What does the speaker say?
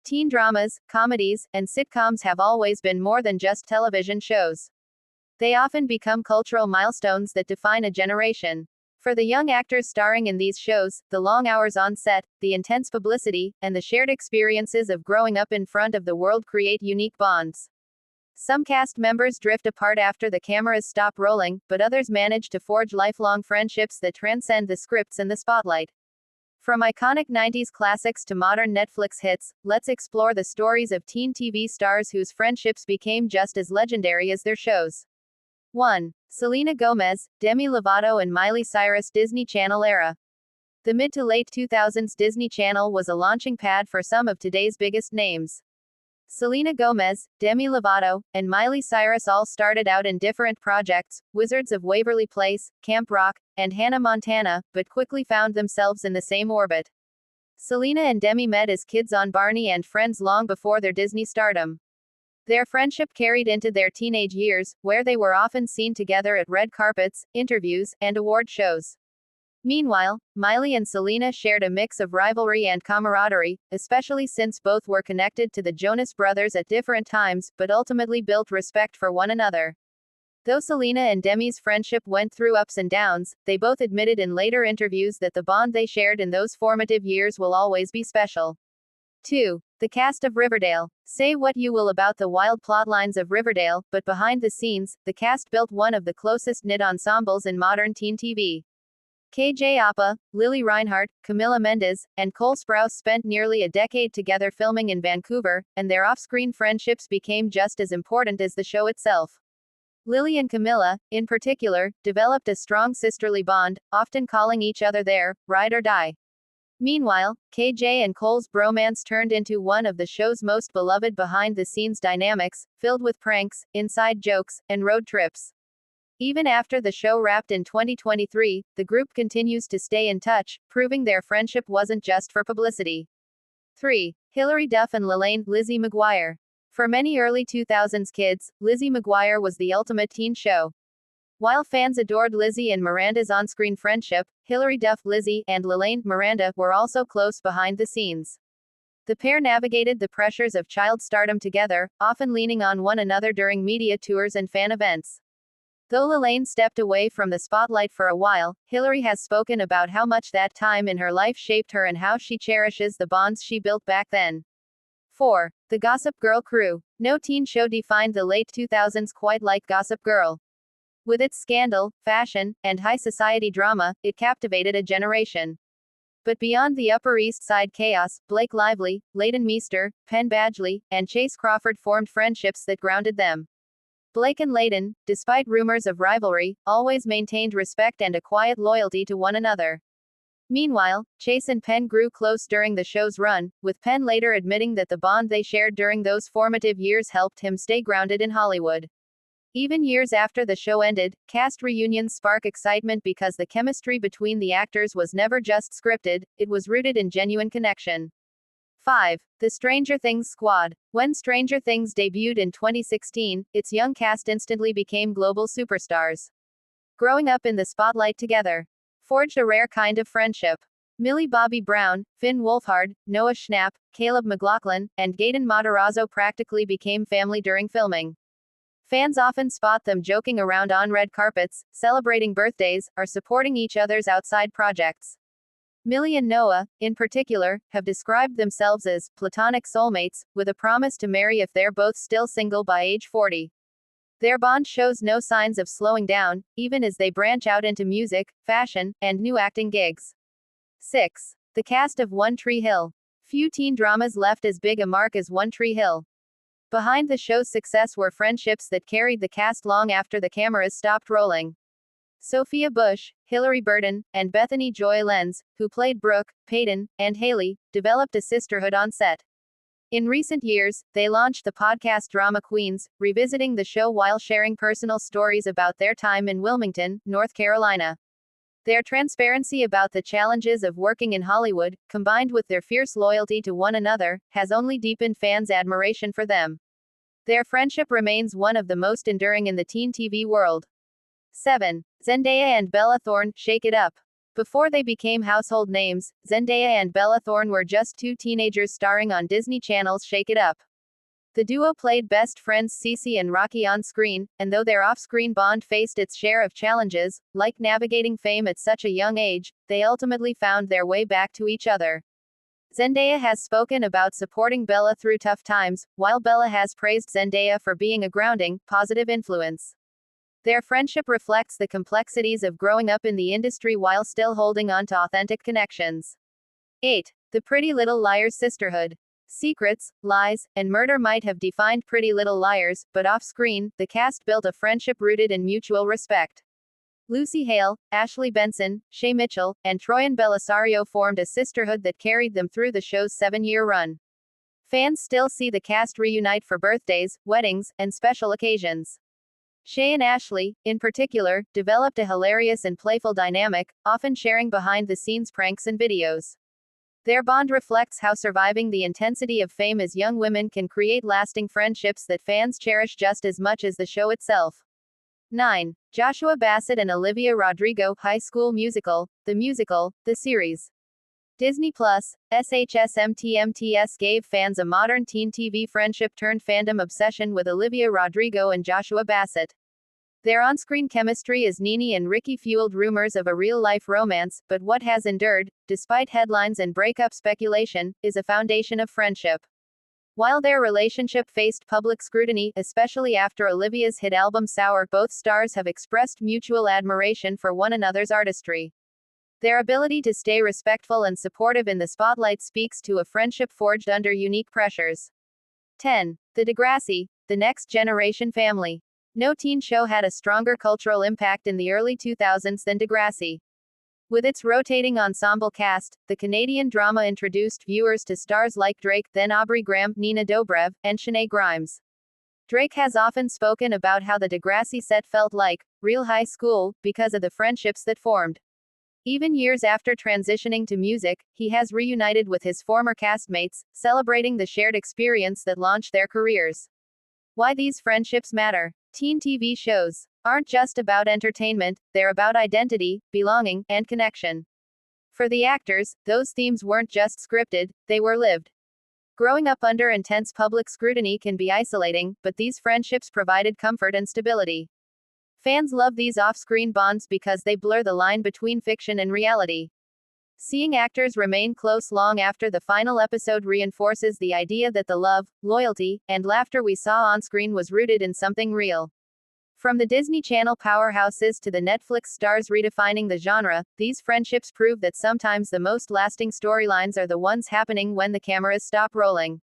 Teen dramas, comedies, and sitcoms have always been more than just television shows. They often become cultural milestones that define a generation. For the young actors starring in these shows, the long hours on set, the intense publicity, and the shared experiences of growing up in front of the world create unique bonds. Some cast members drift apart after the cameras stop rolling, but others manage to forge lifelong friendships that transcend the scripts and the spotlight. From iconic 90s classics to modern Netflix hits, let's explore the stories of teen TV stars whose friendships became just as legendary as their shows. 1. Selena Gomez, Demi Lovato and Miley Cyrus. Disney Channel era. The mid to late 2000s Disney Channel was a launching pad for some of today's biggest names. Selena Gomez, Demi Lovato, and Miley Cyrus all started out in different projects, Wizards of Waverly Place, Camp Rock, and Hannah Montana, but quickly found themselves in the same orbit. Selena and Demi met as kids on Barney and Friends long before their Disney stardom. Their friendship carried into their teenage years, where they were often seen together at red carpets, interviews, and award shows. Meanwhile, Miley and Selena shared a mix of rivalry and camaraderie, especially since both were connected to the Jonas Brothers at different times, but ultimately built respect for one another. Though Selena and Demi's friendship went through ups and downs, they both admitted in later interviews that the bond they shared in those formative years will always be special. 2. The cast of Riverdale. Say what you will about the wild plotlines of Riverdale, but behind the scenes, the cast built one of the closest knit ensembles in modern teen TV. KJ Apa, Lily Reinhart, Camila Mendes, and Cole Sprouse spent nearly a decade together filming in Vancouver, and their off-screen friendships became just as important as the show itself. Lily and Camila, in particular, developed a strong sisterly bond, often calling each other their ride or die. Meanwhile, KJ and Cole's bromance turned into one of the show's most beloved behind-the-scenes dynamics, filled with pranks, inside jokes, and road trips. Even after the show wrapped in 2023, the group continues to stay in touch, proving their friendship wasn't just for publicity. 3. Hilary Duff and Lizzie McGuire. For many early 2000s kids, Lizzie McGuire was the ultimate teen show. While fans adored Lizzie and Miranda's on-screen friendship, Hilary Duff, Lizzie, and Miranda were also close behind the scenes. The pair navigated the pressures of child stardom together, often leaning on one another during media tours and fan events. Though Lelaine stepped away from the spotlight for a while, Hilary has spoken about how much that time in her life shaped her and how she cherishes the bonds she built back then. 4. The Gossip Girl crew. No teen show defined the late 2000s quite like Gossip Girl. With its scandal, fashion, and high society drama, it captivated a generation. But beyond the Upper East Side chaos, Blake Lively, Leighton Meester, Penn Badgley, and Chase Crawford formed friendships that grounded them. Blake and Leighton, despite rumors of rivalry, always maintained respect and a quiet loyalty to one another. Meanwhile, Chase and Penn grew close during the show's run, with Penn later admitting that the bond they shared during those formative years helped him stay grounded in Hollywood. Even years after the show ended, cast reunions spark excitement because the chemistry between the actors was never just scripted, it was rooted in genuine connection. 5. The Stranger Things Squad. When Stranger Things debuted in 2016, its young cast instantly became global superstars. Growing up in the spotlight together forged a rare kind of friendship. Millie Bobby Brown, Finn Wolfhard, Noah Schnapp, Caleb McLaughlin, and Gaten Matarazzo practically became family during filming. Fans often spot them joking around on red carpets, celebrating birthdays, or supporting each other's outside projects. Millie and Noah, in particular, have described themselves as platonic soulmates, with a promise to marry if they're both still single by age 40. Their bond shows no signs of slowing down, even as they branch out into music, fashion, and new acting gigs. 6. The cast of One Tree Hill. Few teen dramas left as big a mark as One Tree Hill. Behind the show's success were friendships that carried the cast long after the cameras stopped rolling. Sophia Bush, Hilary Burton, and Bethany Joy Lenz, who played Brooke, Peyton, and Haley, developed a sisterhood on set. In recent years, they launched the podcast Drama Queens, revisiting the show while sharing personal stories about their time in Wilmington, North Carolina. Their transparency about the challenges of working in Hollywood, combined with their fierce loyalty to one another, has only deepened fans' admiration for them. Their friendship remains one of the most enduring in the teen TV world. 7. Zendaya and Bella Thorne, Shake It Up. Before they became household names, Zendaya and Bella Thorne were just two teenagers starring on Disney Channel's Shake It Up. The duo played best friends Cece and Rocky on screen, and though their off-screen bond faced its share of challenges, like navigating fame at such a young age, they ultimately found their way back to each other. Zendaya has spoken about supporting Bella through tough times, while Bella has praised Zendaya for being a grounding, positive influence. Their friendship reflects the complexities of growing up in the industry while still holding on to authentic connections. 8. The Pretty Little Liars Sisterhood. Secrets, lies, and murder might have defined Pretty Little Liars, but off-screen, the cast built a friendship rooted in mutual respect. Lucy Hale, Ashley Benson, Shay Mitchell, and Troyan Bellisario formed a sisterhood that carried them through the show's 7-year run. Fans still see the cast reunite for birthdays, weddings, and special occasions. Shay and Ashley, in particular, developed a hilarious and playful dynamic, often sharing behind-the-scenes pranks and videos. Their bond reflects how surviving the intensity of fame as young women can create lasting friendships that fans cherish just as much as the show itself. 9. Joshua Bassett and Olivia Rodrigo, High School Musical, the series. Disney Plus, SHSMTMTS gave fans a modern teen TV friendship turned fandom obsession with Olivia Rodrigo and Joshua Bassett. Their on-screen chemistry as Nene and Ricky fueled rumors of a real-life romance, but what has endured, despite headlines and breakup speculation, is a foundation of friendship. While their relationship faced public scrutiny, especially after Olivia's hit album Sour, both stars have expressed mutual admiration for one another's artistry. Their ability to stay respectful and supportive in the spotlight speaks to a friendship forged under unique pressures. 10. The Degrassi, the Next Generation Family. No teen show had a stronger cultural impact in the early 2000s than Degrassi. With its rotating ensemble cast, the Canadian drama introduced viewers to stars like Drake, then Aubrey Graham, Nina Dobrev, and Shanae Grimes. Drake has often spoken about how the Degrassi set felt like real high school, because of the friendships that formed. Even years after transitioning to music, he has reunited with his former castmates, celebrating the shared experience that launched their careers. Why these friendships matter. Teen TV shows aren't just about entertainment, they're about identity, belonging, and connection. For the actors, those themes weren't just scripted, they were lived. Growing up under intense public scrutiny can be isolating, but these friendships provided comfort and stability. Fans love these off-screen bonds because they blur the line between fiction and reality. Seeing actors remain close long after the final episode reinforces the idea that the love, loyalty, and laughter we saw on screen was rooted in something real. From the Disney Channel powerhouses to the Netflix stars redefining the genre, these friendships prove that sometimes the most lasting storylines are the ones happening when the cameras stop rolling.